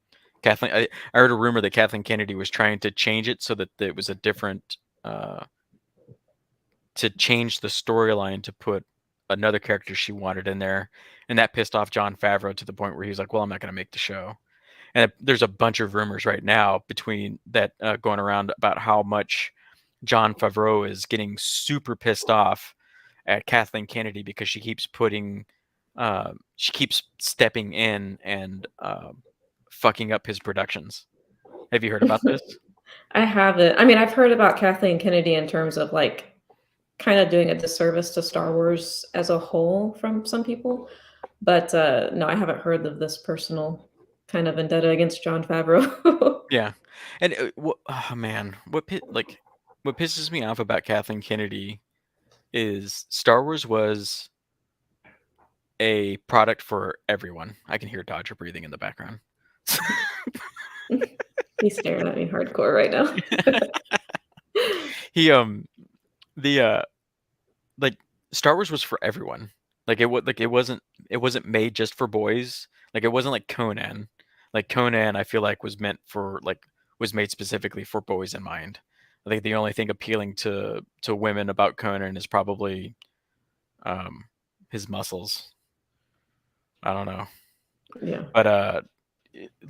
I heard a rumor that Kathleen Kennedy was trying to change it so that it was a different uh, to change the storyline to put another character she wanted in there, and that pissed off John Favreau to the point where he was like, "Well, I'm not going to make the show." And there's a bunch of rumors right now between that going around about how much John Favreau is getting super pissed off at Kathleen Kennedy because she keeps stepping in and fucking up his productions. Have you heard about this? I haven't. I mean, I've heard about Kathleen Kennedy in terms of, like, kinda doing a disservice to Star Wars as a whole from some people, but, no, I haven't heard of this personal kind of vendetta against Jon Favreau. Yeah, and oh man, what pisses me off about Kathleen Kennedy is Star Wars was a product for everyone. I can hear Dodger breathing in the background. He's staring at me hardcore right now. He the like Star Wars was for everyone. Like it wasn't made just for boys. Like it wasn't like Conan. Like Conan I feel like was meant for like was made specifically for boys in mind. I think the only thing appealing to women about Conan is probably um his muscles. I don't know. Yeah. But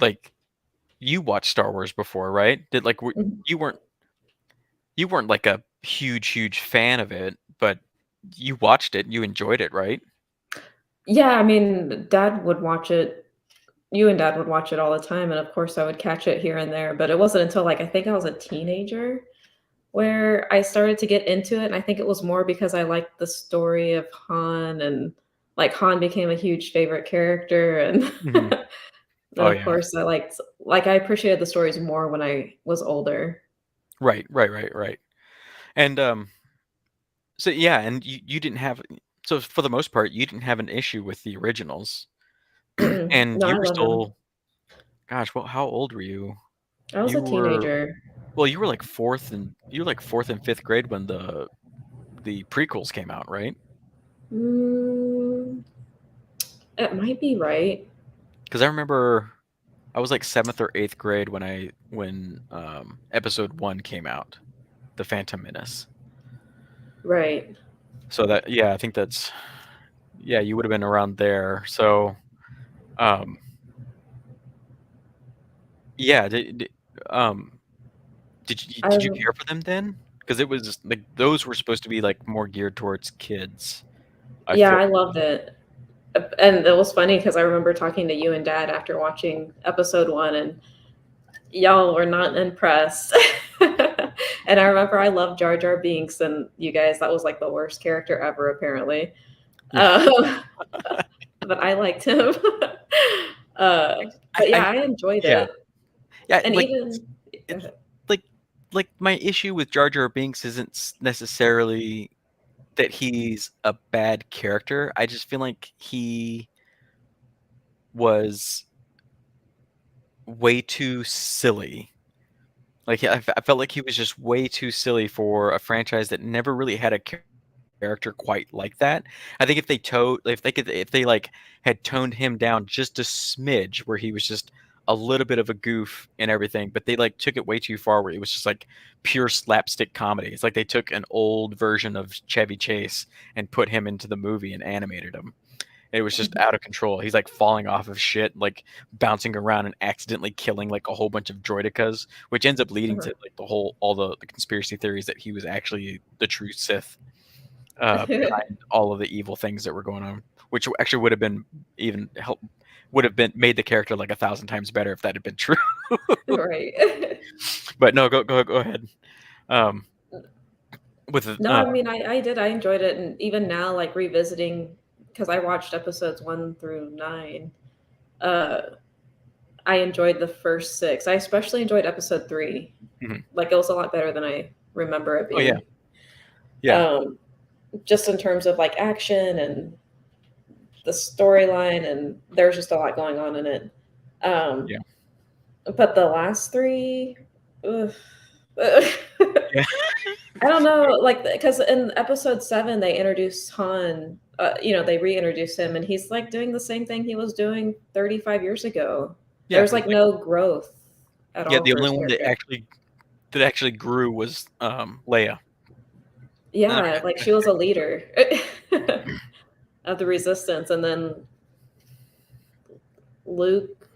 like you watched Star Wars before, right? Mhm. You weren't you weren't like a huge fan of it, but you watched it, you enjoyed it, right? Yeah, I mean, dad would watch it. You and dad would watch it all the time, and, of course, I would catch it here and there, but it wasn't until, like, I think I was a teenager where I started to get into it, and I think it was more because I liked the story of Han, and, like, Han became a huge favorite character, and Hmm. then, Oh of yeah. course, I appreciated the stories more when I was older. Right. And so yeah, and you didn't have so for the most part you didn't have an issue with the originals, Mm-mm. and No, you I were love them. still gosh, well, how old were you? I was You a were teenager. well, you were like fourth and fifth grade when the prequels came out, right? Mm, it might be right. Because I remember I was like seventh or eighth grade when episode one came out, The Phantom Menace. Right. So that yeah, I think that's yeah, you would have been around there. So um yeah, um I did you care for them then? because it was like those were supposed to be like more geared towards kids. I Yeah, feel. I loved it. And it was funny because I remember talking to you and Dad after watching episode one, and y'all were not impressed. And I remember I loved Jar Jar Binks, and you guys, that was like the worst character ever, apparently. Yeah. Um, but I liked him. I, But yeah, I I enjoyed yeah, it. yeah, And like even, go it's ahead. like my issue with Jar Jar Binks isn't necessarily that he's a bad character. I just feel like he was way too silly. Like I felt like he was just way too silly for a franchise that never really had a character quite like that. I think if they like had toned him down just a smidge, where he was just a little bit of a goof and everything, but they like took it way too far, where it was just like pure slapstick comedy. It's like they took an old version of Chevy Chase and put him into the movie and animated him. It was just out of control. He's like falling off of shit, like bouncing around and accidentally killing like a whole bunch of droidicas, which ends up leading to like all the conspiracy theories that he was actually the true Sith behind all of the evil things that were going on, which actually would have been even help would have been made the character like 1,000 times better if that had been true. Right. But no, go ahead. Um, with No, I mean, I did. I enjoyed it. And even now, like revisiting, because I watched episodes 1 through 9, uh, I enjoyed the first 6. I especially enjoyed episode 3. mhm. Like, it was a lot better than I remember it Oh yeah, being. yeah, Um, just in terms of like action and the storyline, and there's just a lot going on in it. Um, yeah, but the last 3, ugh. yeah, I don't know, like, because in episode 7, they introduced Han, they reintroduced him, and he's like doing the same thing he was doing 35 years ago. yeah. There's like no growth at Yeah, all the for only his one that character. actually grew was Leia. And Yeah, like she was a leader of the resistance, and then Luke,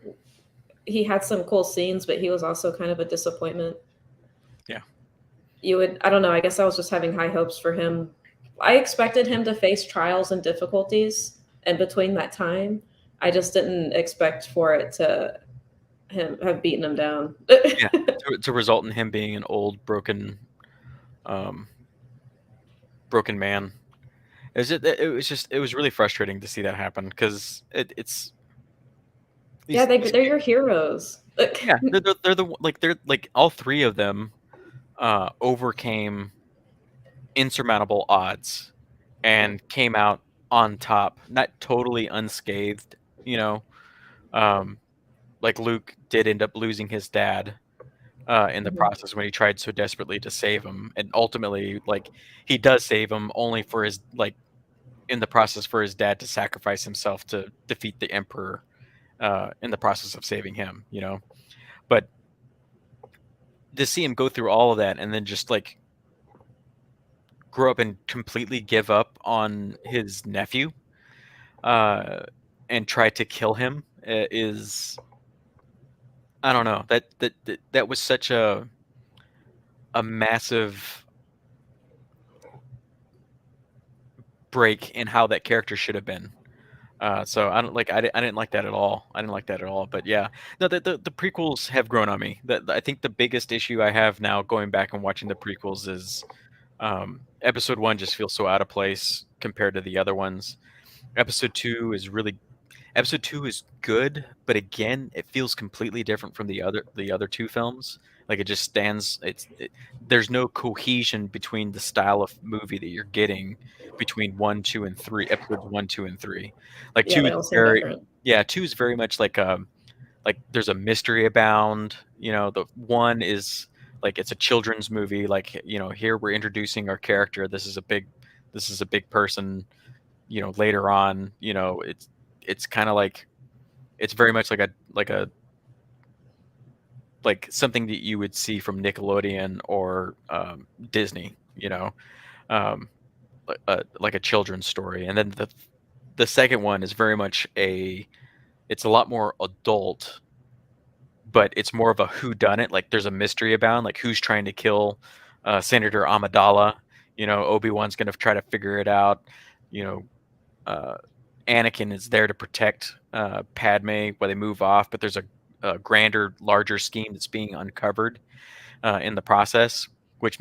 he had some cool scenes, but he was also kind of a disappointment. yeah, I don't know, I guess I was just having high hopes for him. I expected him to face trials and difficulties, and between that time, I just didn't expect for it to him have beaten him down. yeah. To result in him being an old um, broken man. It was really frustrating to see that happen because it's Yeah, these they're your heroes. yeah, they're like all three of them overcame insurmountable odds and came out on top, not totally unscathed, you know. Um, like Luke did end up losing his dad in the Mhm. process when he tried so desperately to save him, and ultimately, like he does save him only for his like in the process for his dad to sacrifice himself to defeat the emperor in the process of saving him, you know. But to see him go through all of that and then just like grow up and completely give up on his nephew uh, and try to kill him is I don't know that was such a massive break in how that character should have been. So I didn't like that at all. I didn't like that at all. But yeah, no, the prequels have grown on me. I think the biggest issue I have now going back and watching the prequels is episode one just feels so out of place compared to the other ones. Episode two is really Episode 2 is good, but again, it feels completely different from the other two films. Like it just stands there's no cohesion between the style of movie that you're getting between 1, 2, and 3, episodes 1, 2, and 3. Like Yeah, 2 they is all seem very different. yeah, 2 is very much like there's a mystery abound, you know, the 1 is like it's a children's movie like, you know, here we're introducing our character. This is a big person, you know, later on, you know, it's kind of like it's very much like something that you would see from Nickelodeon or Disney, you know, um, like a children's story. And then the second one is very much it's a lot more adult, but it's more of a who done it. Like there's a mystery abound, like who's trying to kill Senator Amidala. Obi-Wan's gonna try to figure it out. You know, uh, Anakin is there to protect Padme while they move off, but there's a grander, larger scheme that's being uncovered in the process, which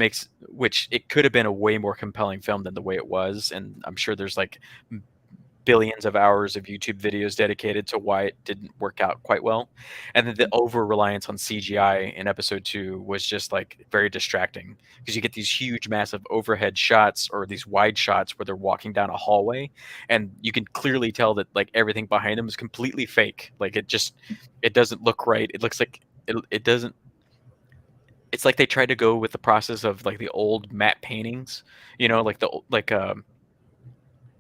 it could have been a way more compelling film than the way it was, and I'm sure there's like billions of hours of YouTube videos dedicated to why it didn't work out quite well. And then the over reliance on CGI in episode 2 was just like very distracting because you get these huge, massive overhead shots or these wide shots where they're walking down a hallway, and you can clearly tell that like everything behind them is completely fake. Like it doesn't look right. It looks like it doesn't. It's like they tried to go with the process of like the old matte paintings, like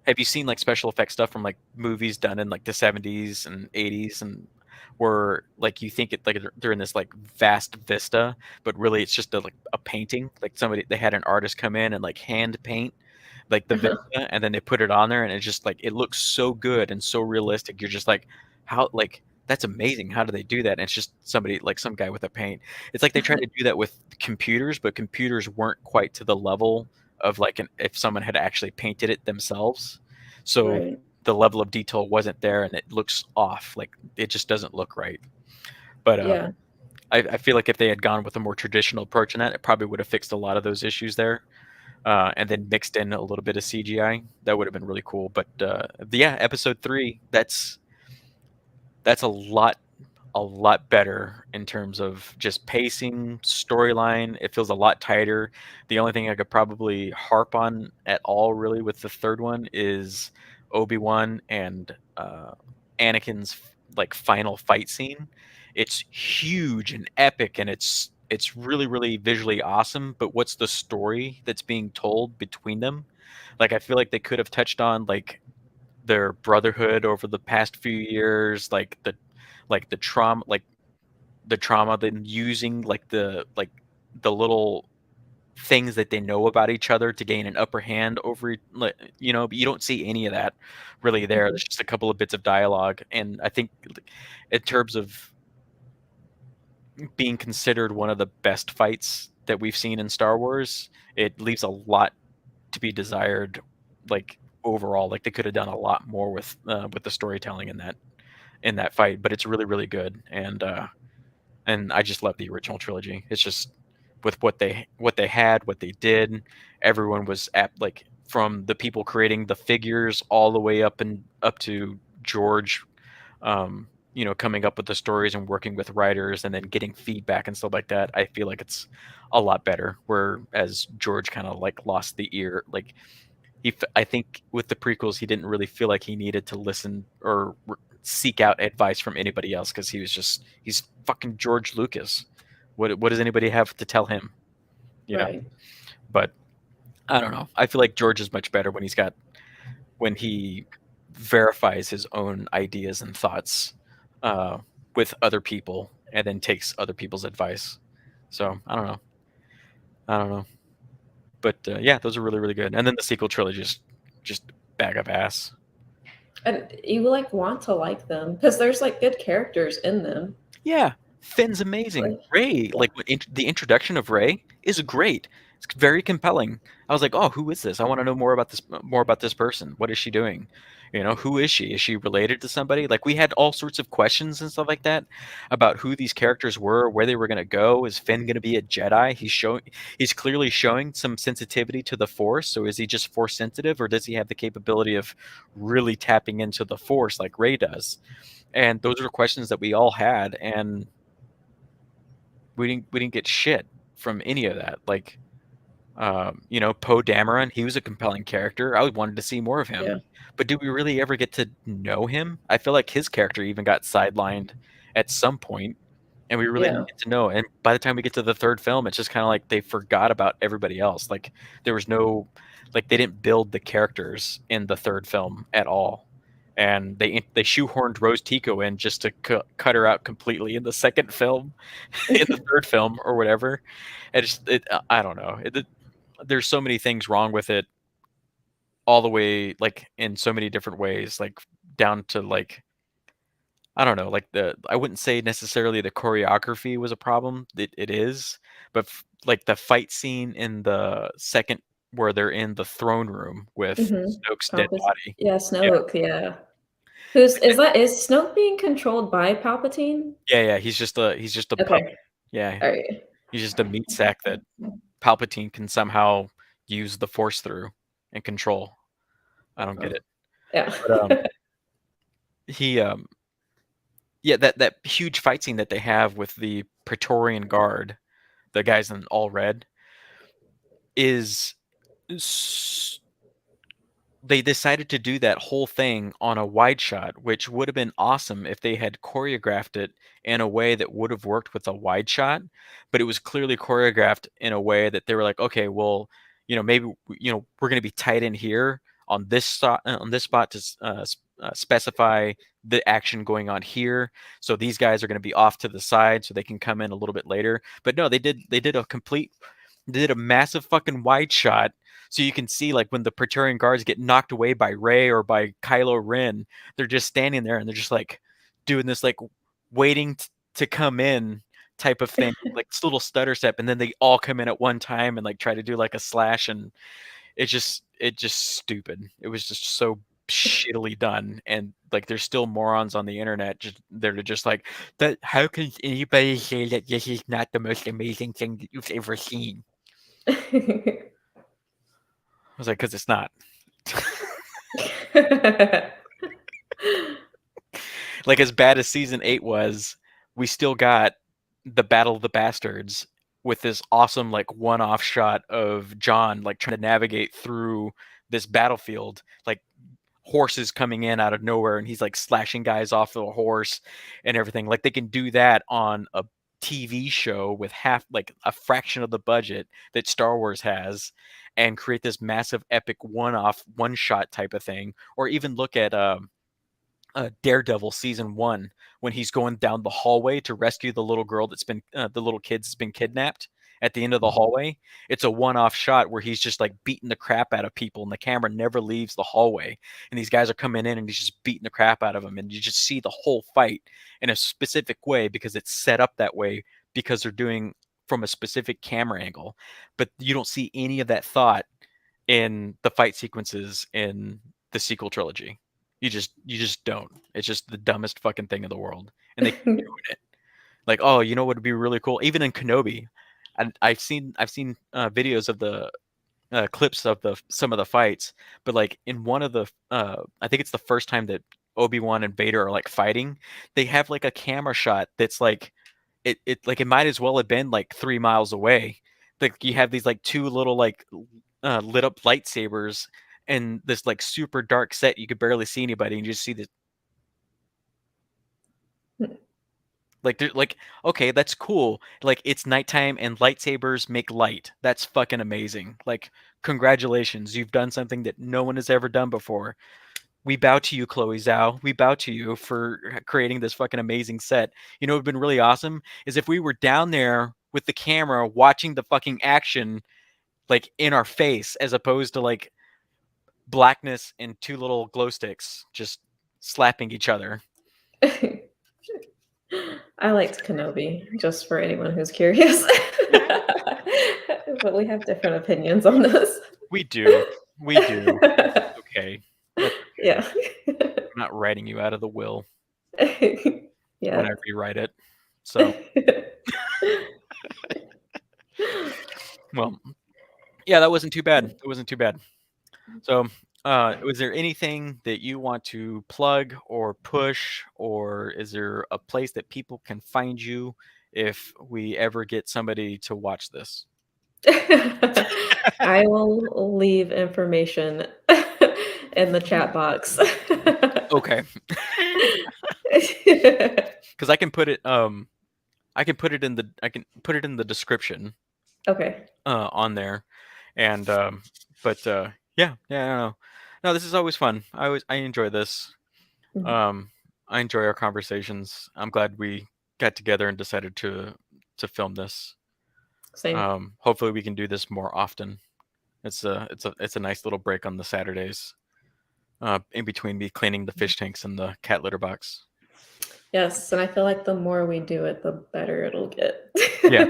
have you seen like special effects stuff from like movies done in like the 70s and 80s, and where like you think it like they're in this like vast vista, but really it's just like a painting. Like they had an artist come in and like hand paint like the Uh-huh. vista, and then they put it on there, and it's just like it looks so good and so realistic. You're just like, how, like, that's amazing. How do they do that? And it's just somebody like some guy with a paint. It's like they tried to do that with computers, but computers weren't quite to the level of like if someone had actually painted it themselves. So Right. the level of detail wasn't there, and it looks off. Like it just doesn't look right. But Yeah. I feel like if they had gone with a more traditional approach in that, it probably would have fixed a lot of those issues there, and then mixed in a little bit of CGI. That would have been really cool. But yeah, episode 3, that's a lot better in terms of just pacing, storyline. It feels a lot tighter. The only thing I could probably harp on at all really with the third one is Obi-Wan and Anakin's like final fight scene. It's huge and epic, and it's really really visually awesome, but what's the story that's being told between them? Like I feel like they could have touched on like their brotherhood over the past few years, like the trauma, then using the little things that they know about each other to gain an upper hand over but you don't see any of that really there. Mhm. There's just a couple of bits of dialogue, and I think in terms of being considered one of the best fights that we've seen in Star Wars, it leaves a lot to be desired, like overall. Like they could have done a lot more with the storytelling in that fight, but it's really really good. And I just love the original trilogy. It's just with what they had, what they did. Everyone was at like from the people creating the figures all the way up to George, coming up with the stories and working with writers and then getting feedback and stuff like that. I feel like it's a lot better. Whereas George kind of like lost the ear, like I think with the prequels, he didn't really feel like he needed to listen or seek out advice from anybody else because he's fucking George Lucas. What does anybody have to tell him? You know. Right. But I don't know. I feel like George is much better when he verifies his own ideas and thoughts uh, with other people and then takes other people's advice. So I don't know. I don't know. But yeah, those are really really good. And then the sequel trilogy is just bag of ass. And you like want to like them because there's like good characters in them. Yeah, Finn's amazing. Like, Ray, yeah. like the introduction of Ray is great. It's very compelling. I was like, "Oh, who is this? I want to know more about this person. What is she doing? Who is she? Is she related to somebody?" Like we had all sorts of questions and stuff like that about who these characters were, where they were going to go. Is Finn going to be a Jedi? He's clearly showing some sensitivity to the Force. So is he just Force sensitive, or does he have the capability of really tapping into the Force like Ray does? And those are questions that we all had, and we didn't get shit from any of that. Like, Poe Dameron, he was a compelling character. I wanted to see more of him, Yeah. but did we really ever get to know him? I feel like his character even got sidelined at some point, and we really Yeah. didn't get to know. And by the time we get to the third film, it's just kind of like they forgot about everybody else. Like there was no, like they didn't build the characters in the third film at all, and they shoehorned Rose Tico in just to cut her out completely in the second film, in the third film or whatever. I don't know. There's so many things wrong with it, all the way like in so many different ways, like down to like I don't know, like I wouldn't say necessarily the choreography was a problem. It is, but like the fight scene in the second where they're in the throne room with Mhm. Snoke's dead Palpat body. Yeah, Yeah. Snoke, yeah. Who's is Snoke being controlled by Palpatine? Yeah, yeah, he's just a puppet. Okay, Yeah, alright. he's just a meat sack that Palpatine can somehow use the Force through and control. I don't get Oh, it. yeah. But he yeah, that huge fight scene that they have with the Praetorian Guard, the guys in all red, is they decided to do that whole thing on a wide shot, which would have been awesome if they had choreographed it in a way that would have worked with a wide shot. But it was clearly choreographed in a way that they were like, okay, well, maybe we're going to be tight in here on this spot to specify the action going on here. So these guys are going to be off to the side so they can come in a little bit later. But no, they did a massive fucking wide shot so you can see like when the Praetorian guards get knocked away by Rey or by Kylo Ren, they're just standing there and they're just like doing this like waiting to come in type of thing, like this little stutter step, and then they all come in at one time and like try to do like a slash, and it just stupid. It was just so shittily done, and like there's still morons on the internet just they're just like that. How can anybody say that this is not the most amazing thing that you've ever seen? I was like, because it's not. Like as bad as season 8 was, we still got the Battle of the Bastards with this awesome like one-off shot of John like trying to navigate through this battlefield, like horses coming in out of nowhere and he's like slashing guys off the horse and everything. Like they can do that on a TV show with half like a fraction of the budget that Star Wars has and create this massive epic one-off one-shot type of thing, or even look at Daredevil season 1 when he's going down the hallway to rescue the little girl that's been the little kid that's been kidnapped at the end of the hallway. It's a one-off shot where he's just like beating the crap out of people and the camera never leaves the hallway, and these guys are coming in and he's just beating the crap out of them, and you just see the whole fight in a specific way because it's set up that way because they're doing from a specific camera angle. But you don't see any of that thought in the fight sequences in the sequel trilogy. You just don't. It's just the dumbest fucking thing in the world, and they keep doing it. Like, oh, you know what would be really cool? Even in Kenobi, I've seen videos of the clips of the some of the fights, but like in one of the I think it's the first time that Obi-Wan and Vader are like fighting, they have like a camera shot that's like it like it might as well have been like 3 miles away. Like you have these like two little like lit up lightsabers and this like super dark set. You could barely see anybody, and you just see this like they're like, okay, that's cool. Like it's nighttime and lightsabers make light. That's fucking amazing. Like congratulations, you've done something that no one has ever done before. We bow to you, Chloe Zhao. We bow to you for creating this fucking amazing set. You know what would have been really awesome is if we were down there with the camera watching the fucking action like in our face as opposed to like blackness and two little glow sticks just slapping each other. I liked Kenobi, just for anyone who's curious. But we have different opinions on this. We do. We do. Okay. That's okay. Yeah. I'm not writing you out of the will when Yeah. I rewrite it. So, well, yeah, that wasn't too bad. It wasn't too bad. So, was there anything that you want to plug or push, or is there a place that people can find you if we ever get somebody to watch this? I will leave information in the chat box. Okay, because I can put it in the description Okay. on there, and but yeah, no, no, this is always fun. I enjoy this. Mhm. Um, I enjoy our conversations. I'm glad we got together and decided to film this. Same. Hopefully we can do this more often. It's a nice little break on the Saturdays, in between me cleaning the fish tanks and the cat litter box. Yes, and I feel like the more we do it, the better it'll get. Yeah,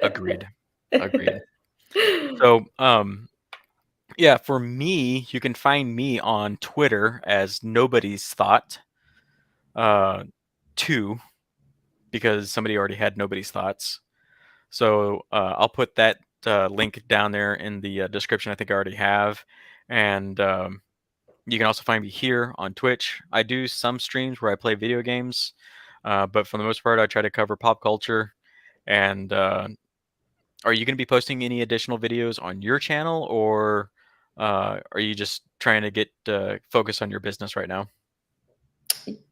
agreed. Agreed. So, yeah, for me, you can find me on Twitter as Nobody's Thought, uh, 2, because somebody already had Nobody's Thoughts. So, I'll put that, link down there in the, description. I think I already have, and, you can also find me here on Twitch. I do some streams where I play video games, but for the most part, I try to cover pop culture. And are you going to be posting any additional videos on your channel, or are you just trying to get focus on your business right now?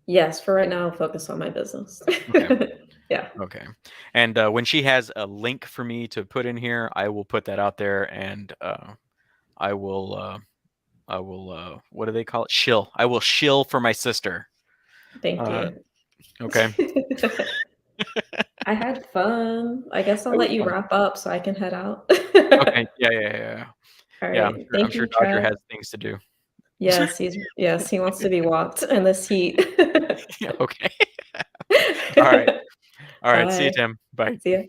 Yes, for right now, I'll focus on my business. Okay. Yeah, Okay. And when she has a link for me to put in here, I will put that out there, and I will. I will. What do they call it? Shill. I will shill for my sister. thank Uh, you. okay. I had fun. I guess I'll It was let you fun. wrap up so I can head out. Okay. Yeah. Yeah. Yeah. Yeah. All Yeah. right. I'm Thank sure you, Dodger Trev. has things to do. Yes, he wants to be walked in this heat. Yeah. Okay. All right. All right. See you, Bye. Tim. Bye. See ya.